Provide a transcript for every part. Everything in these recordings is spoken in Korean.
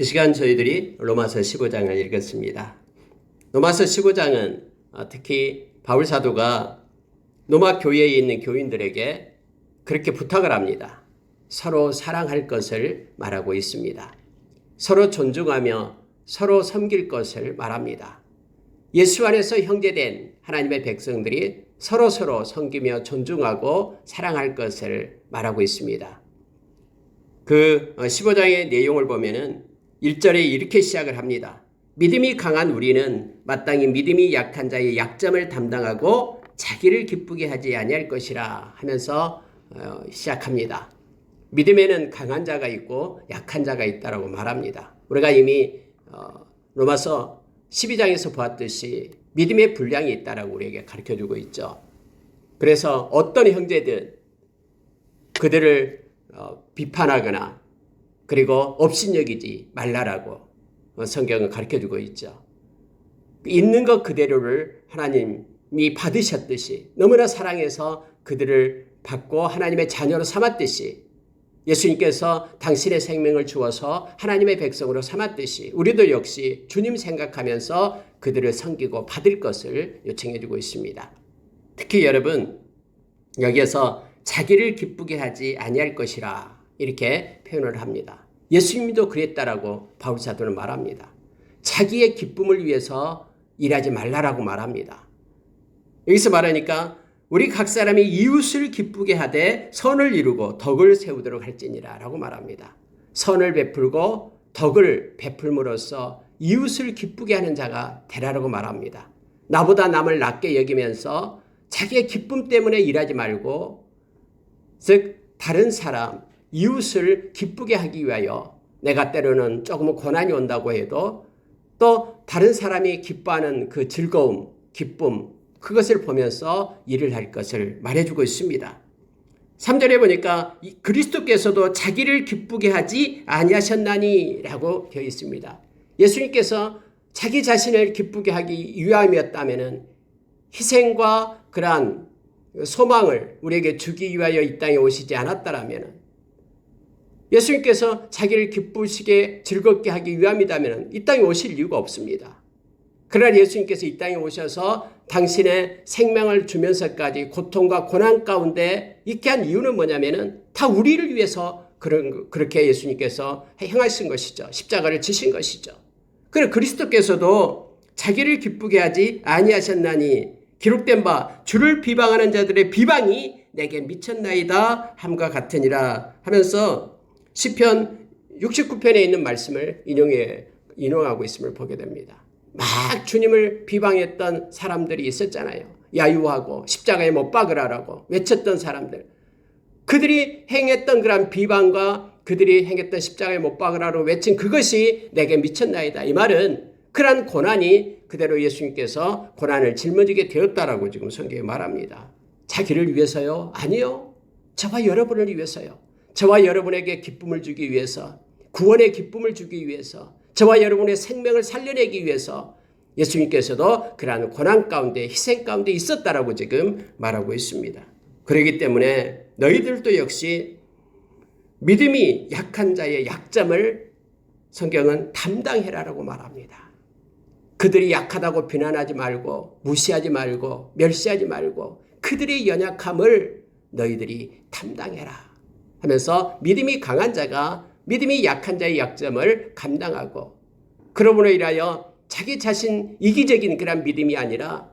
이 시간 저희들이 로마서 15장을 읽었습니다. 로마서 15장은 특히 바울 사도가 로마 교회에 있는 교인들에게 그렇게 부탁을 합니다. 서로 사랑할 것을 말하고 있습니다. 서로 존중하며 서로 섬길 것을 말합니다. 예수 안에서 형제된 하나님의 백성들이 서로 섬기며 존중하고 사랑할 것을 말하고 있습니다. 그 15장의 내용을 보면은 1절에 이렇게 시작을 합니다. 믿음이 강한 우리는 마땅히 믿음이 약한 자의 약점을 담당하고 자기를 기쁘게 하지 아니할 것이라 하면서 시작합니다. 믿음에는 강한 자가 있고 약한 자가 있다라고 말합니다. 우리가 이미 로마서 12장에서 보았듯이 믿음의 분량이 있다라고 우리에게 가르쳐주고 있죠. 그래서 어떤 형제든 그들을 비판하거나 그리고 업신여기지 말라라고 성경은 가르쳐주고 있죠. 있는 것 그대로를 하나님이 받으셨듯이 너무나 사랑해서 그들을 받고 하나님의 자녀로 삼았듯이 예수님께서 당신의 생명을 주어서 하나님의 백성으로 삼았듯이 우리도 역시 주님 생각하면서 그들을 섬기고 받을 것을 요청해주고 있습니다. 특히 여러분 여기에서 자기를 기쁘게 하지 아니할 것이라 이렇게 표현을 합니다. 예수님도 그랬다라고 바울 사도는 말합니다. 자기의 기쁨을 위해서 일하지 말라라고 말합니다. 여기서 말하니까 우리 각 사람이 이웃을 기쁘게 하되 선을 이루고 덕을 세우도록 할지니라 라고 말합니다. 선을 베풀고 덕을 베풀므로써 이웃을 기쁘게 하는 자가 되라라고 말합니다. 나보다 남을 낮게 여기면서 자기의 기쁨 때문에 일하지 말고 즉 다른 사람 이웃을 기쁘게 하기 위하여 내가 때로는 조금은 고난이 온다고 해도 또 다른 사람이 기뻐하는 그 즐거움, 기쁨 그것을 보면서 일을 할 것을 말해주고 있습니다. 3절에 보니까 그리스도께서도 자기를 기쁘게 하지 아니하셨나니 라고 되어 있습니다. 예수님께서 자기 자신을 기쁘게 하기 위함이었다면 희생과 그러한 소망을 우리에게 주기 위하여 이 땅에 오시지 않았다라면 예수님께서 자기를 기쁘시게 즐겁게 하기 위함이라면 이 땅에 오실 이유가 없습니다. 그러나 예수님께서 이 땅에 오셔서 당신의 생명을 주면서까지 고통과 고난 가운데 있게 한 이유는 뭐냐면은 다 우리를 위해서 그렇게 예수님께서 행하신 것이죠. 십자가를 지신 것이죠. 그리고 그리스도께서도 자기를 기쁘게 하지 아니하셨나니 기록된 바 주를 비방하는 자들의 비방이 내게 미쳤나이다 함과 같으니라 하면서 시편 69편에 있는 말씀을 인용하고 있음을 보게 됩니다. 막 주님을 비방했던 사람들이 있었잖아요. 야유하고 십자가에 못 박으라라고 외쳤던 사람들. 그들이 행했던 그런 비방과 그들이 행했던 십자가에 못 박으라고 외친 그것이 내게 미쳤나이다. 이 말은 그러한 고난이 그대로 예수님께서 고난을 짊어지게 되었다라고 지금 성경에 말합니다. 자기를 위해서요? 아니요. 저와 여러분을 위해서요. 저와 여러분에게 기쁨을 주기 위해서, 구원의 기쁨을 주기 위해서, 저와 여러분의 생명을 살려내기 위해서 예수님께서도 그러한 고난 가운데 희생 가운데 있었다라고 지금 말하고 있습니다. 그렇기 때문에 너희들도 역시 믿음이 약한 자의 약점을 성경은 담당해라라고 말합니다. 그들이 약하다고 비난하지 말고 무시하지 말고 멸시하지 말고 그들의 연약함을 너희들이 담당해라 하면서 믿음이 강한 자가 믿음이 약한 자의 약점을 감당하고 그러므로 인하여 자기 자신 이기적인 그런 믿음이 아니라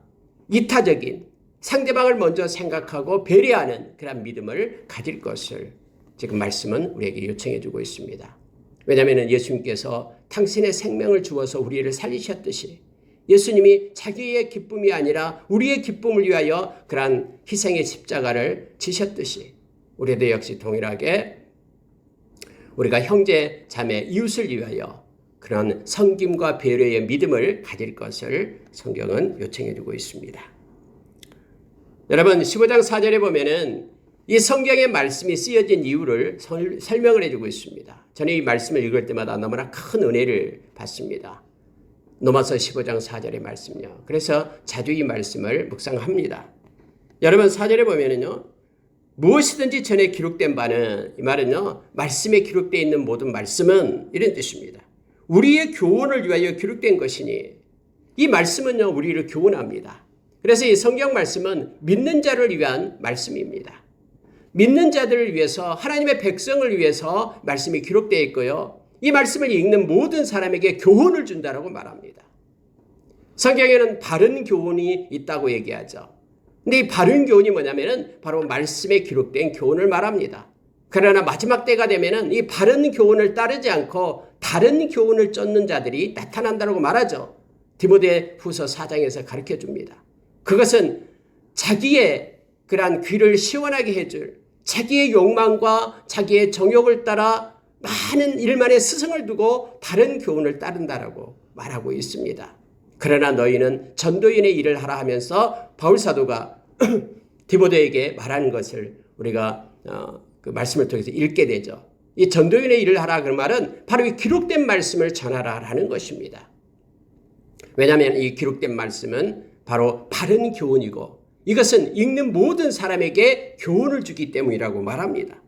이타적인 상대방을 먼저 생각하고 배려하는 그런 믿음을 가질 것을 지금 말씀은 우리에게 요청해 주고 있습니다. 왜냐하면 예수님께서 당신의 생명을 주어서 우리를 살리셨듯이 예수님이 자기의 기쁨이 아니라 우리의 기쁨을 위하여 그러한 희생의 십자가를 지셨듯이 우리도 역시 동일하게 우리가 형제, 자매, 이웃을 위하여 그런 섬김과 배려의 믿음을 가질 것을 성경은 요청해 주고 있습니다. 여러분 15장 4절에 보면은 이 성경의 말씀이 쓰여진 이유를 설명을 해주고 있습니다. 저는 이 말씀을 읽을 때마다 너무나 큰 은혜를 받습니다. 로마서 15장 4절의 말씀요. 그래서 자주 이 말씀을 묵상합니다. 여러분 4절에 보면은요. 무엇이든지 전에 기록된 바는 이 말은요. 말씀에 기록되어 있는 모든 말씀은 이런 뜻입니다. 우리의 교훈을 위하여 기록된 것이니 이 말씀은요 우리를 교훈합니다. 그래서 이 성경 말씀은 믿는 자를 위한 말씀입니다. 믿는 자들을 위해서 하나님의 백성을 위해서 말씀이 기록되어 있고요. 이 말씀을 읽는 모든 사람에게 교훈을 준다라고 말합니다. 성경에는 바른 교훈이 있다고 얘기하죠. 근데 이 바른 교훈이 뭐냐면은 바로 말씀에 기록된 교훈을 말합니다. 그러나 마지막 때가 되면은 이 바른 교훈을 따르지 않고 다른 교훈을 쫓는 자들이 나타난다고 말하죠. 디모데후서 4장에서 가르쳐 줍니다. 그것은 자기의 그러한 귀를 시원하게 해줄 자기의 욕망과 자기의 정욕을 따라 많은 일만의 스승을 두고 다른 교훈을 따른다라고 말하고 있습니다. 그러나 너희는 전도인의 일을 하라 하면서 바울 사도가 디모데에게 말하는 것을 우리가 그 말씀을 통해서 읽게 되죠. 이 전도인의 일을 하라 그 말은 바로 이 기록된 말씀을 전하라라는 것입니다. 왜냐하면 이 기록된 말씀은 바로 바른 교훈이고 이것은 읽는 모든 사람에게 교훈을 주기 때문이라고 말합니다.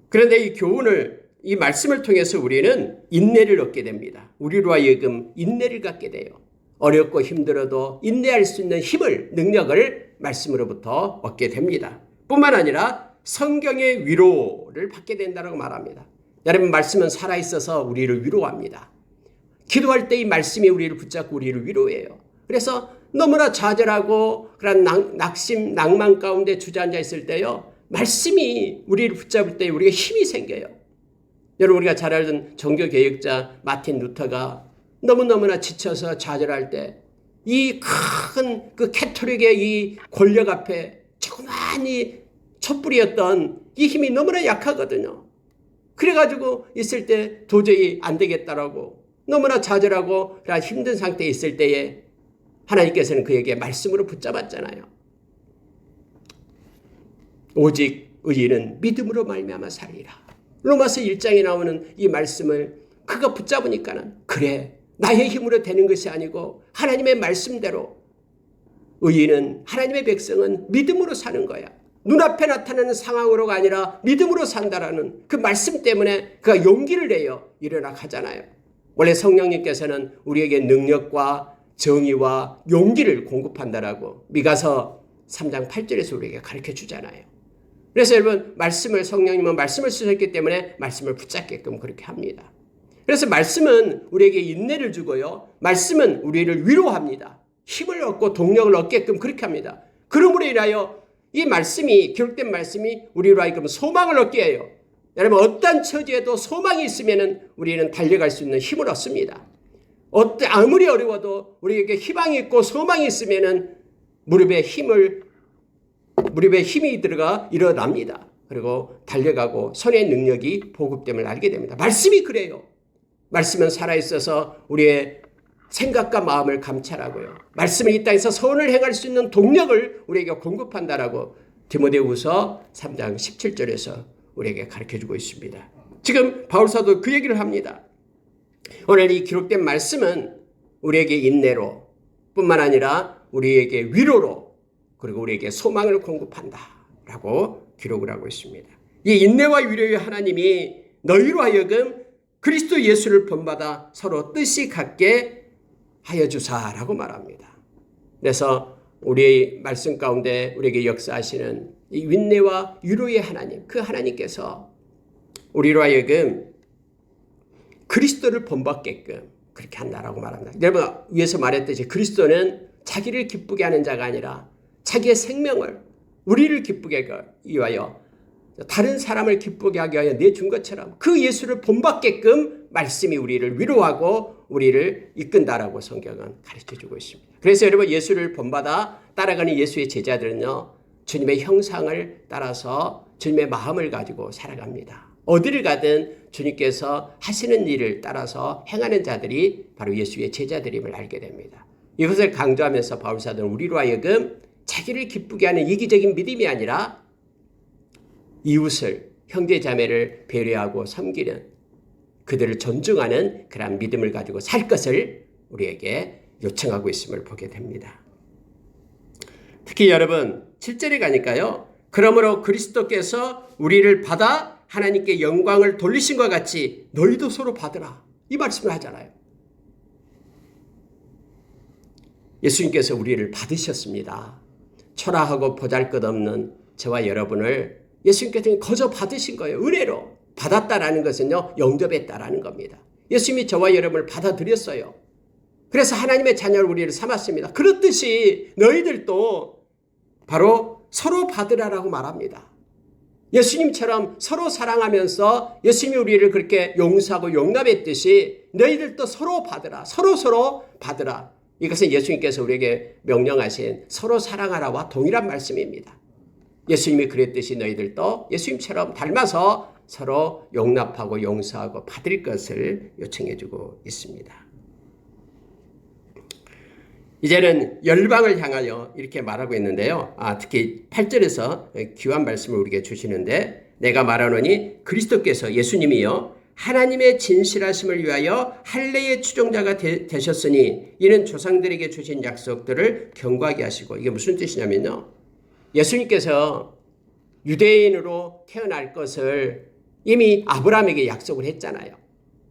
그런데 이 교훈을 이 말씀을 통해서 우리는 인내를 얻게 됩니다. 우리로 하여금 인내를 갖게 돼요. 어렵고 힘들어도 인내할 수 있는 힘을 능력을 말씀으로부터 얻게 됩니다. 뿐만 아니라 성경의 위로를 받게 된다고 말합니다. 여러분 말씀은 살아있어서 우리를 위로합니다. 기도할 때 이 말씀이 우리를 붙잡고 우리를 위로해요. 그래서 너무나 좌절하고 그런 낙심, 낭만 가운데 주저앉아 있을 때요. 말씀이 우리를 붙잡을 때 우리가 힘이 생겨요. 여러분 우리가 잘 알던 종교개혁자 마틴 루터가 너무너무나 지쳐서 좌절할 때 이 큰 그 캐톨릭의 이 권력 앞에 조그마한 촛불이었던 이 힘이 너무나 약하거든요. 그래가지고 있을 때 도저히 안 되겠다라고 너무나 좌절하고 힘든 상태에 있을 때에 하나님께서는 그에게 말씀으로 붙잡았잖아요. 오직 의인은 믿음으로 말미암아 살리라. 로마서 1장에 나오는 이 말씀을 그가 붙잡으니까는 그래 나의 힘으로 되는 것이 아니고 하나님의 말씀대로 의인은 하나님의 백성은 믿음으로 사는 거야. 눈앞에 나타나는 상황으로가 아니라 믿음으로 산다라는 그 말씀 때문에 그가 용기를 내어 일어나 가잖아요. 원래 성령님께서는 우리에게 능력과 정의와 용기를 공급한다라고 미가서 3장 8절에서 우리에게 가르쳐 주잖아요. 그래서 여러분 말씀을 성령님은 말씀을 쓰셨기 때문에 말씀을 붙잡게끔 그렇게 합니다. 그래서 말씀은 우리에게 인내를 주고요. 말씀은 우리를 위로합니다. 힘을 얻고 동력을 얻게끔 그렇게 합니다. 그러므로 인하여 이 말씀이 기록된 말씀이 우리로 하여금 소망을 얻게 해요. 여러분 어떠한 처지에도 소망이 있으면 우리는 달려갈 수 있는 힘을 얻습니다. 아무리 어려워도 우리에게 희망이 있고 소망이 있으면 무릎에 힘이 들어가 일어납니다. 그리고 달려가고 손의 능력이 보급됨을 알게 됩니다. 말씀이 그래요. 말씀은 살아있어서 우리의 생각과 마음을 감찰하고요. 말씀은 이 땅에서 선을 행할 수 있는 동력을 우리에게 공급한다라고 디모데후서 3장 17절에서 우리에게 가르쳐주고 있습니다. 지금 바울사도 그 얘기를 합니다. 오늘 이 기록된 말씀은 우리에게 인내로 뿐만 아니라 우리에게 위로로 그리고 우리에게 소망을 공급한다라고 기록을 하고 있습니다. 이 인내와 위로의 하나님이 너희로 하여금 그리스도 예수를 본받아 서로 뜻이 같게 하여 주사라고 말합니다. 그래서 우리의 말씀 가운데 우리에게 역사하시는 이 인내와 위로의 하나님, 그 하나님께서 우리로 하여금 그리스도를 본받게끔 그렇게 한다라고 말합니다. 여러분 위에서 말했듯이 그리스도는 자기를 기쁘게 하는 자가 아니라 자기의 생명을 우리를 기쁘게 하기 위하여 다른 사람을 기쁘게 하기 위하여 내준 것처럼 그 예수를 본받게끔 말씀이 우리를 위로하고 우리를 이끈다라고 성경은 가르쳐주고 있습니다. 그래서 여러분 예수를 본받아 따라가는 예수의 제자들은요. 주님의 형상을 따라서 주님의 마음을 가지고 살아갑니다. 어디를 가든 주님께서 하시는 일을 따라서 행하는 자들이 바로 예수의 제자들임을 알게 됩니다. 이것을 강조하면서 바울사도는 우리로 하여금 자기를 기쁘게 하는 이기적인 믿음이 아니라 이웃을 형제 자매를 배려하고 섬기는 그들을 존중하는 그런 믿음을 가지고 살 것을 우리에게 요청하고 있음을 보게 됩니다. 특히 여러분 7절에 가니까요. 그러므로 그리스도께서 우리를 받아 하나님께 영광을 돌리신 것 같이 너희도 서로 받으라. 이 말씀을 하잖아요. 예수님께서 우리를 받으셨습니다. 초라하고 보잘것없는 저와 여러분을 예수님께서 거저 받으신 거예요. 은혜로. 받았다라는 것은요, 영접했다라는 겁니다. 예수님이 저와 여러분을 받아들였어요. 그래서 하나님의 자녀를 우리를 삼았습니다. 그렇듯이 너희들도 바로 서로 받으라라고 말합니다. 예수님처럼 서로 사랑하면서 예수님이 우리를 그렇게 용서하고 용납했듯이 너희들도 서로 받으라. 서로 받으라. 이것은 예수님께서 우리에게 명령하신 서로 사랑하라와 동일한 말씀입니다. 예수님이 그랬듯이 너희들도 예수님처럼 닮아서 서로 용납하고 용서하고 받을 것을 요청해주고 있습니다. 이제는 열방을 향하여 이렇게 말하고 있는데요. 특히 8절에서 귀한 말씀을 우리에게 주시는데 내가 말하노니 그리스도께서 예수님이요 하나님의 진실하심을 위하여 할례의 추종자가 되셨으니 이는 조상들에게 주신 약속들을 경고하게 하시고 이게 무슨 뜻이냐면요. 예수님께서 유대인으로 태어날 것을 이미 아브라함에게 약속을 했잖아요.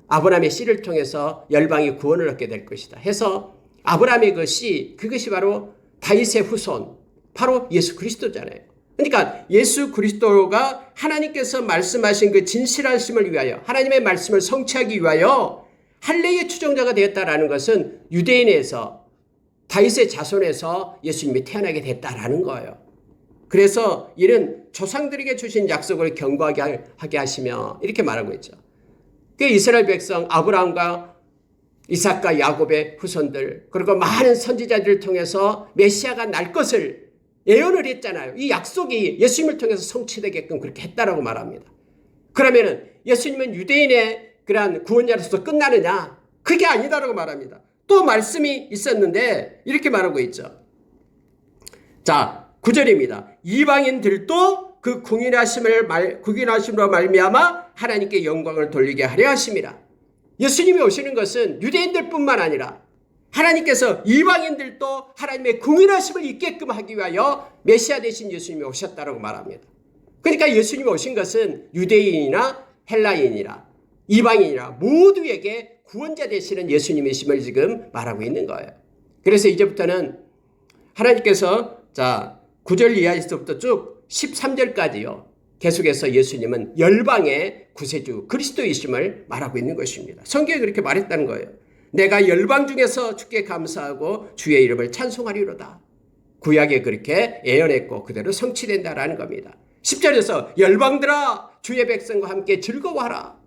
아브라함의 씨를 통해서 열방이 구원을 얻게 될 것이다 해서 아브라함의 그 씨, 그것이 바로 다윗의 후손, 바로 예수 그리스도잖아요. 그러니까 예수 그리스도가 하나님께서 말씀하신 그 진실하심을 위하여 하나님의 말씀을 성취하기 위하여 할례의 추종자가 되었다라는 것은 유대인에서 다윗의 자손에서 예수님이 태어나게 됐다라는 거예요. 그래서 이는 조상들에게 주신 약속을 경고하게 하게 하시며 이렇게 말하고 있죠. 그 이스라엘 백성 아브라함과 이삭과 야곱의 후손들 그리고 많은 선지자들을 통해서 메시아가 날 것을 예언을 했잖아요. 이 약속이 예수님을 통해서 성취되게끔 그렇게 했다라고 말합니다. 그러면은 예수님은 유대인의 그러한 구원자로서 끝나느냐? 그게 아니다라고 말합니다. 또 말씀이 있었는데 이렇게 말하고 있죠. 자, 9절입니다. 이방인들도 그 국인하심으로 말미암아 하나님께 영광을 돌리게 하려 하심이라. 예수님이 오시는 것은 유대인들뿐만 아니라 하나님께서 이방인들도 하나님의 궁일하심을 있게끔 하기 위하여 메시아 되신 예수님이 오셨다고 말합니다. 그러니까 예수님이 오신 것은 유대인이나 헬라인이나 이방인이나 모두에게 구원자 되시는 예수님이심을 지금 말하고 있는 거예요. 그래서 이제부터는 하나님께서 9절 이하에서부터 쭉 13절까지요. 계속해서 예수님은 열방의 구세주 그리스도이심을 말하고 있는 것입니다. 성경에 그렇게 말했다는 거예요. 내가 열방 중에서 주께 감사하고 주의 이름을 찬송하리로다. 구약에 그렇게 예언했고 그대로 성취된다라는 겁니다. 10절에서 열방들아 주의 백성과 함께 즐거워하라.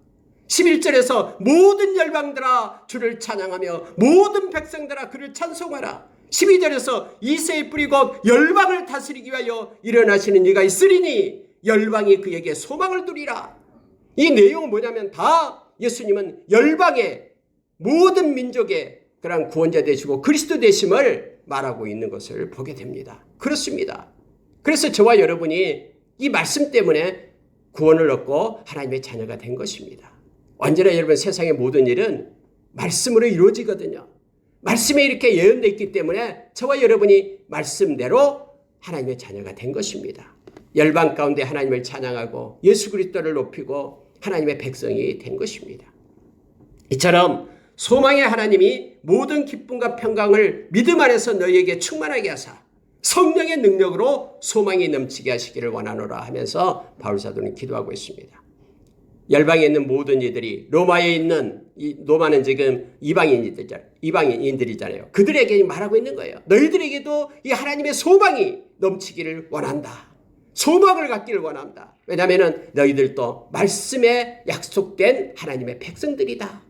11절에서 모든 열방들아 주를 찬양하며 모든 백성들아 그를 찬송하라. 12절에서 이새의 뿌리고 열방을 다스리기 위하여 일어나시는 이가 있으리니 열방이 그에게 소망을 두리라. 이 내용은 뭐냐면 다 예수님은 열방의 모든 민족의 그런 구원자 되시고 그리스도 되심을 말하고 있는 것을 보게 됩니다. 그렇습니다. 그래서 저와 여러분이 이 말씀 때문에 구원을 얻고 하나님의 자녀가 된 것입니다. 언제나 여러분 세상의 모든 일은 말씀으로 이루어지거든요. 말씀에 이렇게 예언되어 있기 때문에 저와 여러분이 말씀대로 하나님의 자녀가 된 것입니다. 열방 가운데 하나님을 찬양하고 예수 그리스도를 높이고 하나님의 백성이 된 것입니다. 이처럼 소망의 하나님이 모든 기쁨과 평강을 믿음 안에서 너희에게 충만하게 하사 성령의 능력으로 소망이 넘치게 하시기를 원하노라 하면서 바울 사도는 기도하고 있습니다. 열방에 있는 모든 이들이 로마에 있는 로마는 지금 이방인들이잖아요. 그들에게 말하고 있는 거예요. 너희들에게도 이 하나님의 소망이 넘치기를 원한다. 소망을 갖기를 원한다. 왜냐하면 너희들도 말씀에 약속된 하나님의 백성들이다.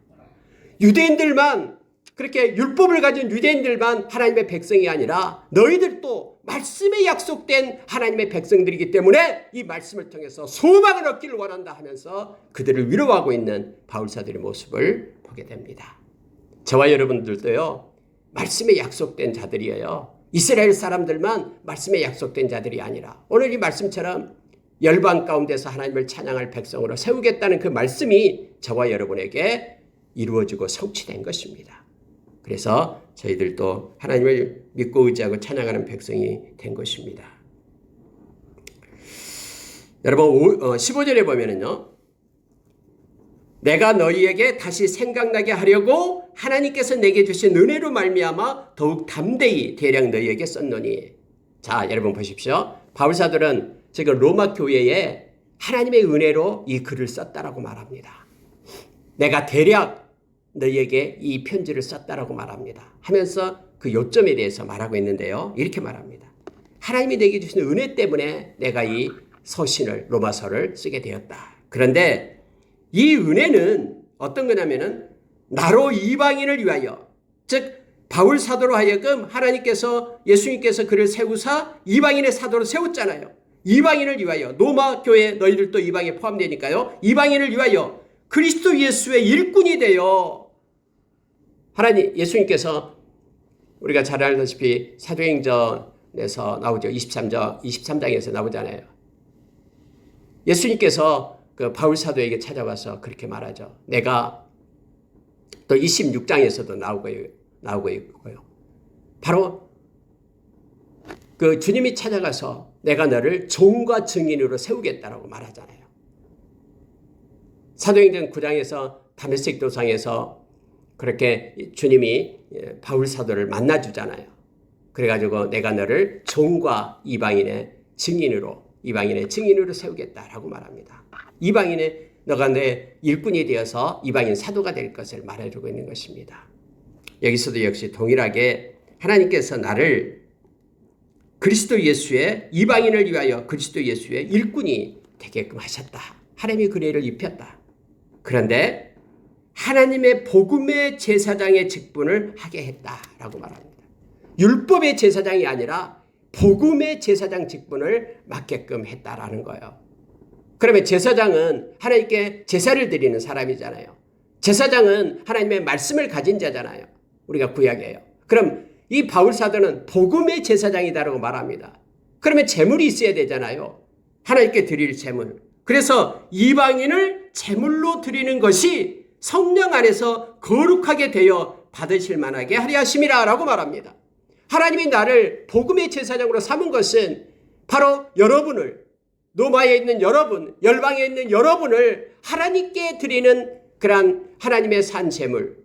유대인들만 그렇게 율법을 가진 유대인들만 하나님의 백성이 아니라 너희들도 말씀에 약속된 하나님의 백성들이기 때문에 이 말씀을 통해서 소망을 얻기를 원한다 하면서 그들을 위로하고 있는 바울사들의 모습을 보게 됩니다. 저와 여러분들도요. 말씀에 약속된 자들이에요. 이스라엘 사람들만 말씀에 약속된 자들이 아니라 오늘 이 말씀처럼 열방 가운데서 하나님을 찬양할 백성으로 세우겠다는 그 말씀이 저와 여러분에게 이루어지고 성취된 것입니다. 그래서 저희들도 하나님을 믿고 의지하고 찬양하는 백성이 된 것입니다. 여러분 15절에 보면은요. 내가 너희에게 다시 생각나게 하려고 하나님께서 내게 주신 은혜로 말미암아 더욱 담대히 대량 너희에게 썼노니. 자, 여러분 보십시오. 바울사도는 지금 로마 교회에 하나님의 은혜로 이 글을 썼다라고 말합니다. 내가 대략 너희에게 이 편지를 썼다라고 말합니다. 하면서 그 요점에 대해서 말하고 있는데요. 이렇게 말합니다. 하나님이 내게 주신 은혜 때문에 내가 이 서신을, 로마서를 쓰게 되었다. 그런데 이 은혜는 어떤 거냐면은 나로 이방인을 위하여, 즉 바울 사도로 하여금 하나님께서, 예수님께서 그를 세우사 이방인의 사도로 세웠잖아요. 이방인을 위하여, 로마 교회 너희들도 이방에 포함되니까요. 이방인을 위하여 그리스도 예수의 일꾼이 되어, 하나님, 예수님께서 우리가 잘 알다시피 사도행전에서 나오죠. 23장에서 나오잖아요. 예수님께서 그 바울 사도에게 찾아와서 그렇게 말하죠. 내가 또 26장에서도 나오고 있고요. 바로 그 주님이 찾아가서 내가 너를 종과 증인으로 세우겠다라고 말하잖아요. 사도행전 9장에서 다메섹 도상에서 그렇게 주님이 바울 사도를 만나주잖아요. 그래가지고 내가 너를 종과 이방인의 증인으로 세우겠다라고 말합니다. 너가 내 일꾼이 되어서 이방인 사도가 될 것을 말해주고 있는 것입니다. 여기서도 역시 동일하게 하나님께서 나를 그리스도 예수의, 이방인을 위하여 그리스도 예수의 일꾼이 되게끔 하셨다. 하나님이 그 은혜를 입혔다. 그런데 하나님의 복음의 제사장의 직분을 하게 했다라고 말합니다. 율법의 제사장이 아니라 복음의 제사장 직분을 맡게끔 했다라는 거예요. 그러면 제사장은 하나님께 제사를 드리는 사람이잖아요. 제사장은 하나님의 말씀을 가진 자잖아요. 우리가 구약이에요. 그럼 이 바울 사도는 복음의 제사장이다라고 말합니다. 그러면 제물이 있어야 되잖아요. 하나님께 드릴 제물. 그래서 이방인을 제물로 드리는 것이 성령 안에서 거룩하게 되어 받으실 만하게 하려 하심이라고 말합니다. 하나님이 나를 복음의 제사장으로 삼은 것은 바로 여러분을, 로마에 있는 여러분, 열방에 있는 여러분을 하나님께 드리는 그러한 하나님의 산 제물,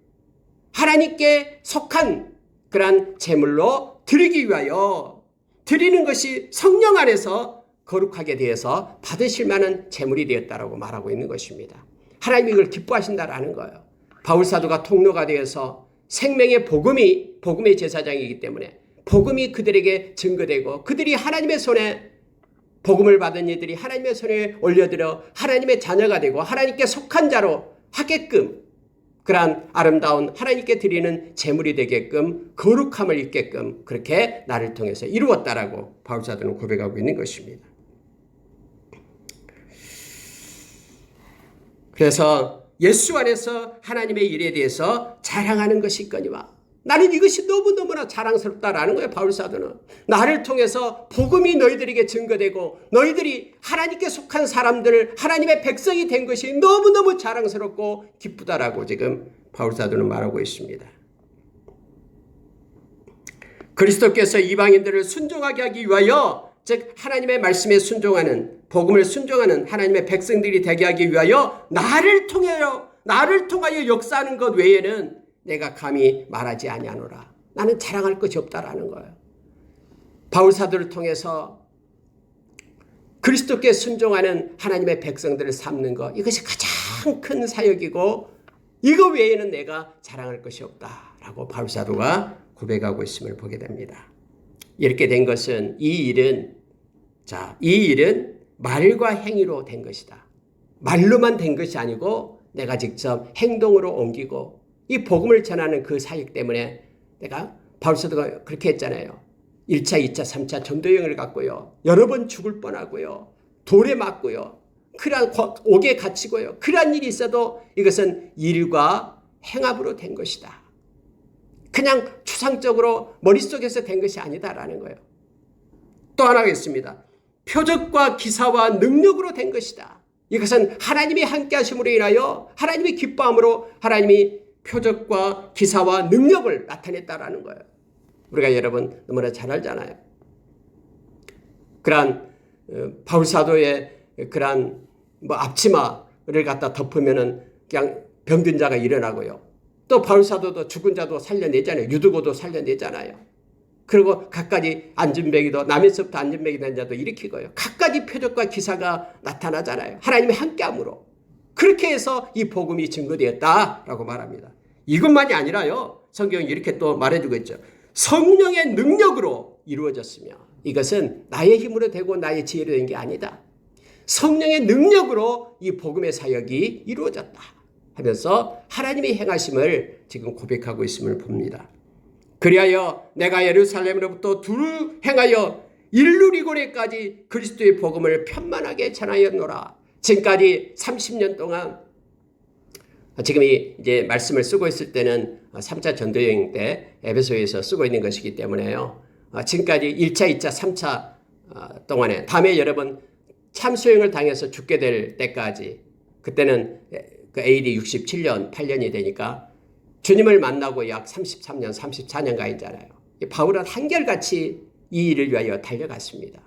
하나님께 속한 그러한 제물로 드리기 위하여, 드리는 것이 성령 안에서 거룩하게 되어서 받으실 만한 제물이 되었다라고 말하고 있는 것입니다. 하나님이 이걸 기뻐하신다라는 거예요. 바울 사도가 통로가 되어서 생명의 복음의 제사장이기 때문에 복음이 그들에게 증거되고, 그들이 하나님의 손에, 복음을 받은 이들이 하나님의 손에 올려드려 하나님의 자녀가 되고 하나님께 속한 자로 하게끔, 그러한 아름다운 하나님께 드리는 제물이 되게끔, 거룩함을 입게끔 그렇게 나를 통해서 이루었다라고 바울 사도는 고백하고 있는 것입니다. 그래서 예수 안에서 하나님의 일에 대해서 자랑하는 것이 있거니와, 나는 이것이 너무너무나 자랑스럽다라는 거예요. 바울 사도는 나를 통해서 복음이 너희들에게 증거되고 너희들이 하나님께 속한 사람들, 하나님의 백성이 된 것이 너무너무 자랑스럽고 기쁘다라고 지금 바울 사도는 말하고 있습니다. 그리스도께서 이방인들을 순종하게 하기 위하여, 즉 하나님의 말씀에 순종하는, 복음을 순종하는 하나님의 백성들이 되게 하기 위하여 나를 통하여 역사하는 것 외에는 내가 감히 말하지 아니하노라. 나는 자랑할 것이 없다라는 거예요. 바울 사도를 통해서 그리스도께 순종하는 하나님의 백성들을 삼는 것, 이것이 가장 큰 사역이고 이거 외에는 내가 자랑할 것이 없다라고 바울 사도가 고백하고 있음을 보게 됩니다. 이렇게 된 것은 이 일은 말과 행위로 된 것이다. 말로만 된 것이 아니고 내가 직접 행동으로 옮기고 이 복음을 전하는 그 사역 때문에 내가, 바울 사도가 그렇게 했잖아요. 1차, 2차, 3차 전도여행을 갔고요. 여러 번 죽을 뻔하고요. 돌에 맞고요. 옥에 갇히고요. 그러한 일이 있어도 이것은 일과 행함으로 된 것이다. 그냥 추상적으로 머릿속에서 된 것이 아니다라는 거예요. 또 하나 있습니다. 표적과 기사와 능력으로 된 것이다. 이것은 하나님이 함께 하심으로 인하여 하나님의 기뻐함으로 하나님이 표적과 기사와 능력을 나타냈다라는 거예요. 우리가 여러분 너무나 잘 알잖아요. 그러한 바울 사도의 그러한 앞치마를 갖다 덮으면은 그냥 병든 자가 일어나고요. 또 바울 사도도 죽은 자도 살려내잖아요. 유두고도 살려내잖아요. 그리고 갖가지 안진뱅이도 남에서부터 안진뱅이 된 자도 일으키고요. 갖가지 표적과 기사가 나타나잖아요. 하나님의 함께함으로. 그렇게 해서 이 복음이 증거되었다라고 말합니다. 이것만이 아니라요. 성경이 이렇게 또 말해주고 있죠. 성령의 능력으로 이루어졌으며 이것은 나의 힘으로 되고 나의 지혜로 된 게 아니다. 성령의 능력으로 이 복음의 사역이 이루어졌다 하면서 하나님의 행하심을 지금 고백하고 있음을 봅니다. 그리하여 내가 예루살렘으로부터 두루 행하여 일루리고네까지 그리스도의 복음을 편만하게 전하였노라. 지금까지 30년 동안 지금이 이제 말씀을 쓰고 있을 때는 3차 전도여행 때 에베소에서 쓰고 있는 것이기 때문에요. 지금까지 1차, 2차, 3차 동안에 다음에 여러분 참수형을 당해서 죽게 될 때까지 그때는 그 AD 67년, 8년이 되니까 주님을 만나고 약 33년, 34년간이잖아요. 바울은 한결같이 이 일을 위하여 달려갔습니다.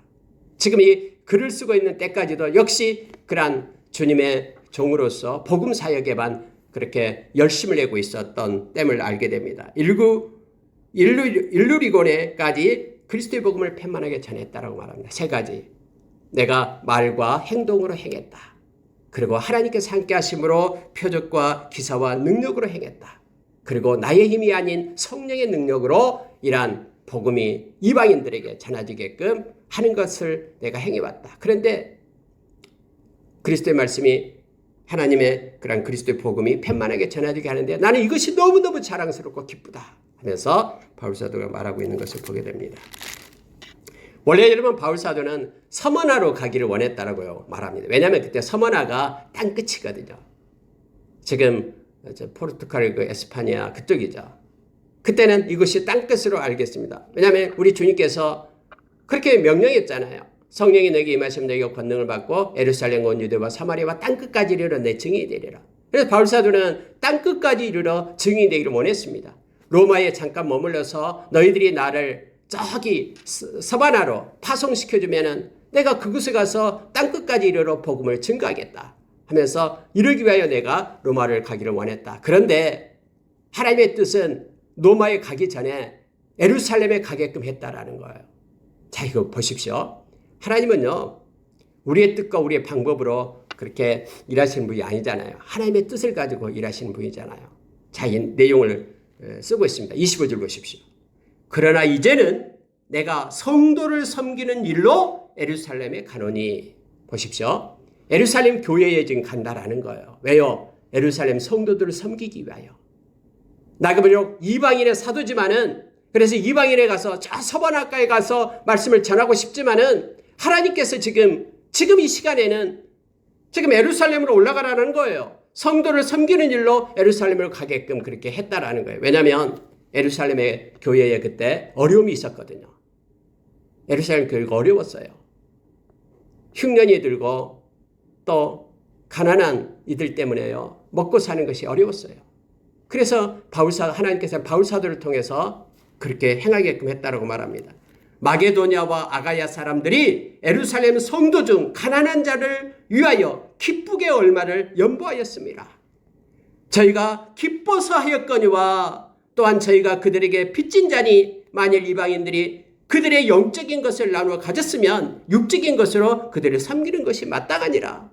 지금 이 글을 쓰고 있는 때까지도 역시 그러한 주님의 종으로서 복음 사역에만 그렇게 열심을 내고 있었던 땜을 알게 됩니다. 일루리고네까지 그리스도의 복음을 편만하게 전했다라고 말합니다. 세 가지. 내가 말과 행동으로 행했다. 그리고 하나님께서 함께 하심으로 표적과 기사와 능력으로 행했다. 그리고 나의 힘이 아닌 성령의 능력으로 이러한 복음이 이방인들에게 전해지게끔 하는 것을 내가 행해왔다. 그런데 그리스도의 말씀이 하나님의 그런 그리스도의 복음이 편만하게 전해지게 하는데 나는 이것이 너무너무 자랑스럽고 기쁘다 하면서 바울사도가 말하고 있는 것을 보게 됩니다. 원래 여러분 바울사도는 서머나로 가기를 원했다라고 말합니다. 왜냐하면 그때 서머나가 땅끝이거든요. 지금 포르투갈 그 에스파니아 그쪽이죠. 그때는 이것이 땅끝으로 알겠습니다. 왜냐하면 우리 주님께서 그렇게 명령했잖아요. 성령이 너에게 임하시면 너희가 권능을 받고 예루살렘 온 유대와 사마리아와 땅끝까지 이르러 내 증인이 되리라. 그래서 바울사도는 땅끝까지 이르러 증인이 되기를 원했습니다. 로마에 잠깐 머물러서 너희들이 나를 저기 서바나로 파송시켜주면은 내가 그곳에 가서 땅끝까지 이르러 복음을 증거하겠다 하면서 이르기 위하여 내가 로마를 가기를 원했다. 그런데 하나님의 뜻은 로마에 가기 전에 예루살렘에 가게끔 했다라는 거예요. 자, 이거 보십시오. 하나님은요, 우리의 뜻과 우리의 방법으로 그렇게 일하시는 분이 아니잖아요. 하나님의 뜻을 가지고 일하시는 분이잖아요. 자, 이 내용을 쓰고 있습니다. 25절 보십시오. 그러나 이제는 내가 성도를 섬기는 일로 예루살렘에 가노니. 보십시오. 예루살렘 교회에 지금 간다라는 거예요. 왜요? 예루살렘 성도들을 섬기기 위하여. 나가 비록 이방인의 사도지만은 그래서 이방인에 가서 저 서바나가에 가서 말씀을 전하고 싶지만은 하나님께서 지금 이 시간에는 지금 예루살렘으로 올라가라는 거예요. 성도를 섬기는 일로 예루살렘으로 가게끔 그렇게 했다라는 거예요. 왜냐하면 예루살렘의 교회에 그때 어려움이 있었거든요. 예루살렘 교회가 어려웠어요. 흉년이 들고 또 가난한 이들 때문에요. 먹고 사는 것이 어려웠어요. 그래서 하나님께서 바울사도를 통해서 그렇게 행하게끔 했다라고 말합니다. 마게도냐와 아가야 사람들이 예루살렘 성도 중 가난한 자를 위하여 기쁘게 얼마를 연보하였습니다. 저희가 기뻐서 하였거니와 또한 저희가 그들에게 빚진 자니 만일 이방인들이 그들의 영적인 것을 나누어 가졌으면 육적인 것으로 그들을 섬기는 것이 마땅하니라.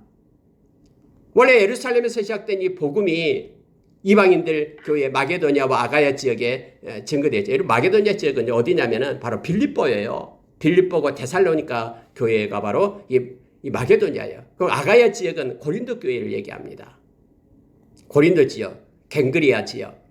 원래 예루살렘에서 시작된 이 복음이 이방인들 교회 마게도냐와 아가야 지역에 증거되죠. 마게도냐 지역은 어디냐면은 바로 빌립보예요. 빌립보고 데살로니가 교회가 바로 이 마게도냐예요. 그럼 아가야 지역은 고린도 교회를 얘기합니다. 고린도 지역, 갱그리아 지역,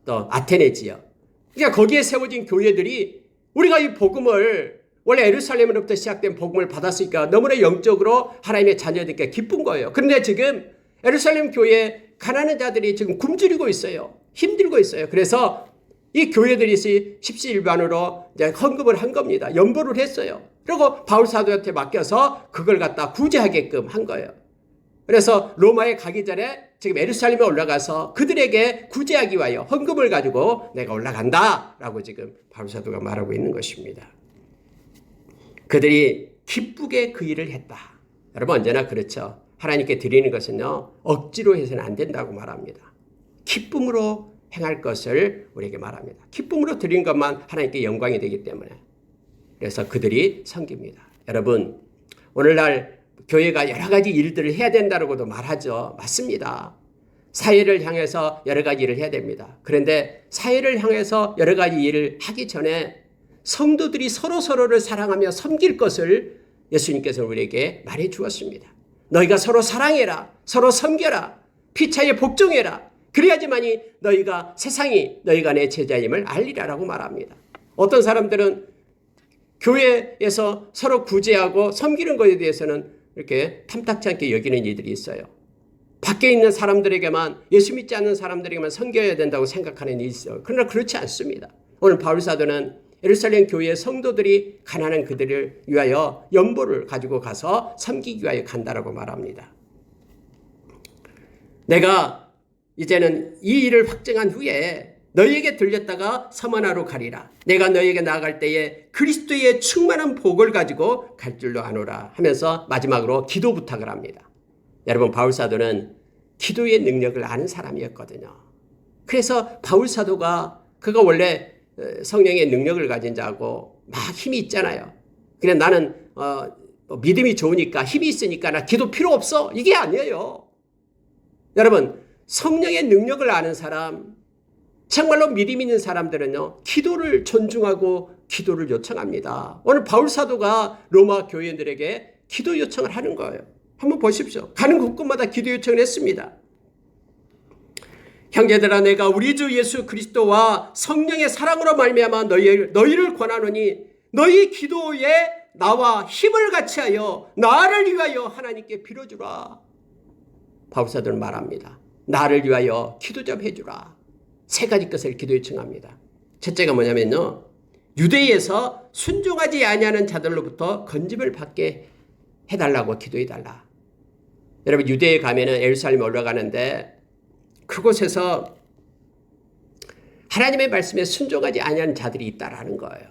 또 아테네 지역. 그러니까 거기에 세워진 교회들이 우리가 이 복음을 원래 예루살렘으로부터 시작된 복음을 받았으니까 너무나 영적으로 하나님의 자녀들께 기쁜 거예요. 그런데 지금 예루살렘 교회에 가난한 자들이 지금 굶주리고 있어요. 힘들고 있어요. 그래서 이 교회들이 십시일반으로 이제 헌금을 한 겁니다. 연보를 했어요. 그리고 바울 사도한테 맡겨서 그걸 갖다 구제하게끔 한 거예요. 그래서 로마에 가기 전에 지금 예루살렘에 올라가서 그들에게 구제하기 위하여 헌금을 가지고 내가 올라간다라고 지금 바울 사도가 말하고 있는 것입니다. 그들이 기쁘게 그 일을 했다. 여러분 언제나 그렇죠. 하나님께 드리는 것은요, 억지로 해서는 안 된다고 말합니다. 기쁨으로 행할 것을 우리에게 말합니다. 기쁨으로 드리는 것만 하나님께 영광이 되기 때문에. 그래서 그들이 섬깁니다. 여러분, 오늘날 교회가 여러 가지 일들을 해야 된다고도 말하죠. 맞습니다. 사회를 향해서 여러 가지 일을 해야 됩니다. 그런데 사회를 향해서 여러 가지 일을 하기 전에 성도들이 서로를 사랑하며 섬길 것을 예수님께서 우리에게 말해 주었습니다. 너희가 서로 사랑해라. 서로 섬겨라. 피차에 복종해라. 그래야지만이 너희가 세상이 너희가 내 제자임을 알리라라고 말합니다. 어떤 사람들은 교회에서 서로 구제하고 섬기는 것에 대해서는 이렇게 탐탁지 않게 여기는 이들이 있어요. 밖에 있는 사람들에게만, 예수 믿지 않는 사람들에게만 섬겨야 된다고 생각하는 일이 있어요. 그러나 그렇지 않습니다. 오늘 바울 사도는 예루살렘 교회의 성도들이 가난한 그들을 위하여 연보를 가지고 가서 섬기기 위하여 간다라고 말합니다. 내가 이제는 이 일을 확정한 후에 너희에게 들렸다가 서머나로 가리라. 내가 너희에게 나아갈 때에 그리스도의 충만한 복을 가지고 갈 줄로 아노라 하면서 마지막으로 기도 부탁을 합니다. 여러분, 바울 사도는 기도의 능력을 아는 사람이었거든요. 그래서 바울 사도가 그가 원래 성령의 능력을 가진 자고 막 힘이 있잖아요. 그래 나는 믿음이 좋으니까 힘이 있으니까 나 기도 필요 없어. 이게 아니에요. 여러분, 성령의 능력을 아는 사람, 정말로 믿음 있는 사람들은요, 기도를 존중하고 기도를 요청합니다. 오늘 바울 사도가 로마 교회들에게 기도 요청을 하는 거예요. 한번 보십시오. 가는 곳곳마다 기도 요청을 했습니다. 형제들아, 내가 우리 주 예수 그리스도와 성령의 사랑으로 말미암아 너희를 권하노니 너희 기도에 나와 힘을 같이하여 나를 위하여 하나님께 빌어주라. 바울 사도는 말합니다. 나를 위하여 기도 좀 해주라. 세 가지 것을 기도 요청합니다. 첫째가 뭐냐면요, 유대에서 순종하지 아니하는 자들로부터 건짐을 받게 해달라고 기도해달라. 여러분, 유대에 가면은 예루살렘에 올라가는데 그곳에서 하나님의 말씀에 순종하지 아니하는 자들이 있다라는 거예요.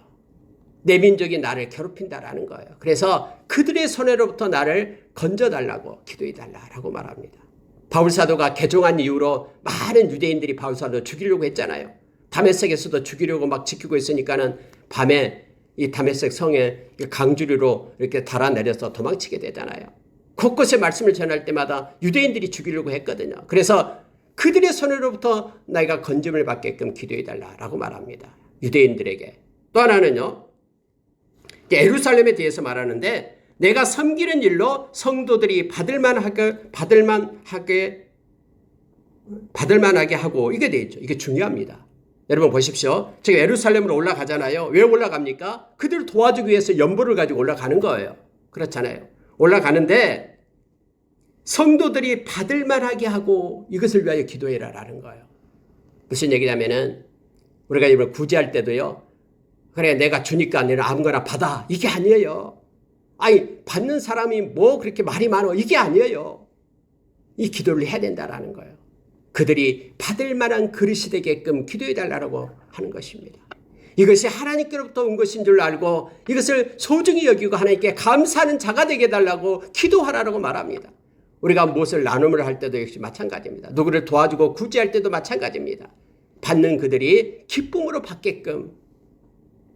내 민족이 나를 괴롭힌다라는 거예요. 그래서 그들의 손해로부터 나를 건져달라고 기도해달라고 말합니다. 바울 사도가 개종한 이후로 많은 유대인들이 바울 사도 죽이려고 했잖아요. 다메섹에서도 죽이려고 막 지키고 있으니까는 밤에 이 다메섹 성에 강주리로 이렇게 달아내려서 도망치게 되잖아요. 곳곳에 말씀을 전할 때마다 유대인들이 죽이려고 했거든요. 그래서 그들의 손으로부터 나이가 건짐을 받게끔 기도해달라고 말합니다. 유대인들에게. 또 하나는요, 예루살렘에 대해서 말하는데 내가 섬기는 일로 성도들이 받을만하게 하고 이게 되어 있죠. 이게 중요합니다. 여러분 보십시오. 제가 예루살렘으로 올라가잖아요. 왜 올라갑니까? 그들을 도와주기 위해서 연보를 가지고 올라가는 거예요. 그렇잖아요. 올라가는데 성도들이 받을만하게 하고 이것을 위하여 기도해라라는 거예요. 무슨 얘기냐면은 우리가 이걸 구제할 때도요, 그래 내가 주니까 너는 아무거나 받아, 이게 아니에요. 아니, 받는 사람이 뭐 그렇게 말이 많어, 이게 아니에요. 이 기도를 해야 된다라는 거예요. 그들이 받을 만한 그릇이 되게끔 기도해달라고 하는 것입니다. 이것이 하나님께로부터 온 것인 줄 알고 이것을 소중히 여기고 하나님께 감사하는 자가 되게 해달라고 기도하라고 말합니다. 우리가 무엇을 나눔을 할 때도 역시 마찬가지입니다. 누구를 도와주고 구제할 때도 마찬가지입니다. 받는 그들이 기쁨으로 받게끔.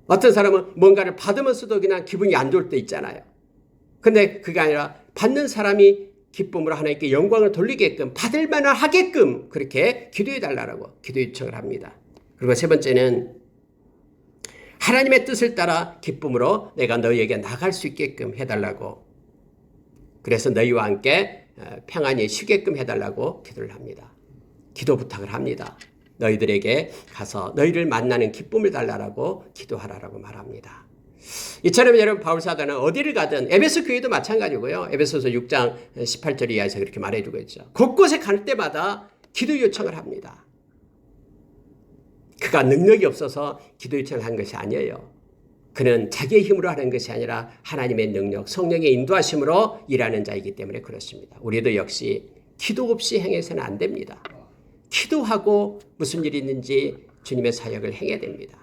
어떤 사람은 뭔가를 받으면서도 그냥 기분이 안 좋을 때 있잖아요. 근데 그게 아니라 받는 사람이 기쁨으로 하나님께 영광을 돌리게끔 받을 만한 하게끔 그렇게 기도해달라고 기도 요청을 합니다. 그리고 세 번째는 하나님의 뜻을 따라 기쁨으로 내가 너희에게 나갈 수 있게끔 해달라고, 그래서 너희와 함께 평안히 쉬게끔 해달라고 기도를 합니다. 기도 부탁을 합니다. 너희들에게 가서 너희를 만나는 기쁨을 달라고 기도하라고 말합니다. 이처럼 여러분, 바울 사도는 어디를 가든, 에베소 교회도 마찬가지고요. 에베소서 6장 18절 이하에서 그렇게 말해주고 있죠. 곳곳에 갈 때마다 기도 요청을 합니다. 그가 능력이 없어서 기도 요청을 한 것이 아니에요. 그는 자기의 힘으로 하는 것이 아니라 하나님의 능력, 성령의 인도하심으로 일하는 자이기 때문에 그렇습니다. 우리도 역시 기도 없이 행해서는 안 됩니다. 기도하고 무슨 일이 있는지 주님의 사역을 행해야 됩니다.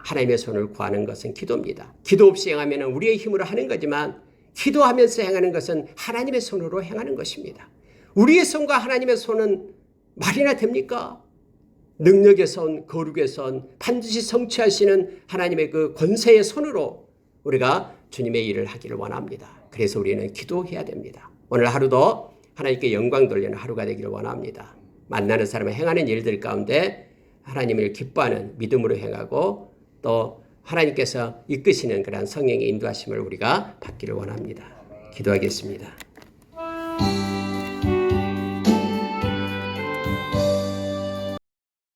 하나님의 손을 구하는 것은 기도입니다. 기도 없이 행하면 우리의 힘으로 하는 거지만 기도하면서 행하는 것은 하나님의 손으로 행하는 것입니다. 우리의 손과 하나님의 손은 말이나 됩니까? 능력의 손, 거룩의 손, 반드시 성취하시는 하나님의 그 권세의 손으로 우리가 주님의 일을 하기를 원합니다. 그래서 우리는 기도해야 됩니다. 오늘 하루도 하나님께 영광 돌리는 하루가 되기를 원합니다. 만나는 사람을 행하는 일들 가운데 하나님을 기뻐하는 믿음으로 행하고 또 하나님께서 이끄시는 그러한 성령의 인도하심을 우리가 받기를 원합니다. 기도하겠습니다.